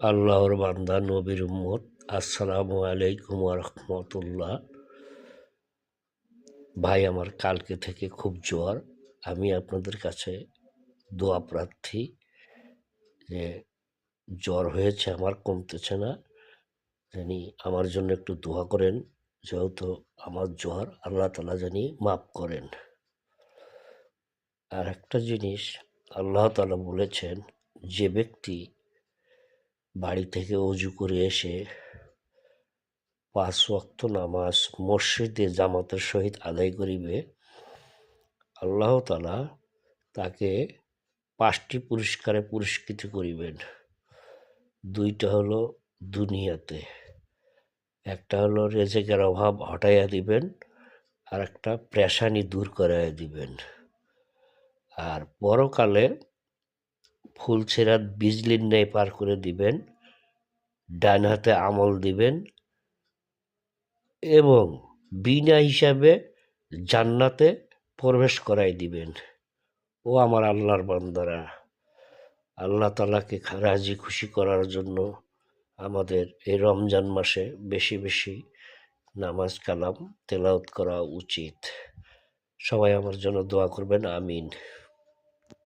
আল্লাহর বান্দা নবীর উম্মত, আসসালামু আলাইকুম ওয়া রাহমাতুল্লাহ। ভাই, আমার কালকে থেকে খুব জ্বর। আমি আপনাদের কাছে দোয়া প্রার্থী যে জ্বর হয়েছে আমার, কমতেছে না। জানি আমার জন্য একটু দোয়া করেন, যেহেতু আমার জ্বর আল্লাহ তাআলা জানি মাফ করেন। আর একটা জিনিস, আল্লাহ তাআলা বলেছেন, যে ব্যক্তি বাড়ি থেকে অজু করে এসে 5 ওয়াক্ত নামাজ মসজিদে জামাতের সহিত আদায় করিবে, আল্লাহ তাআলা তাকে 5টি পুরস্কারে পুরস্কৃত করিবেন। 2টা হলো দুনিয়াতে, একটা হলো রেজেকের অভাব হটাইয়া দিবেন, আর একটা পেরেশানি দূর করাইয়া দিবেন। আর পরকালে ফুলসিরাত বিজলির ন্যায় পার করে দিবেন। ডান হাতে আমল দিবেন এবং বিনা হিসাবে জান্নাতে প্রবেশ করাই দিবেন। ও আমার আল্লাহর বান্দারা, আল্লাহ তাআলাকে রাজি খুশি করার জন্য আমাদের এই রমজান মাসে বেশি বেশি নামাজ কালাম তেলাওয়াত করা উচিত। সবাই আমার জন্য দোয়া করবেন, আমিন।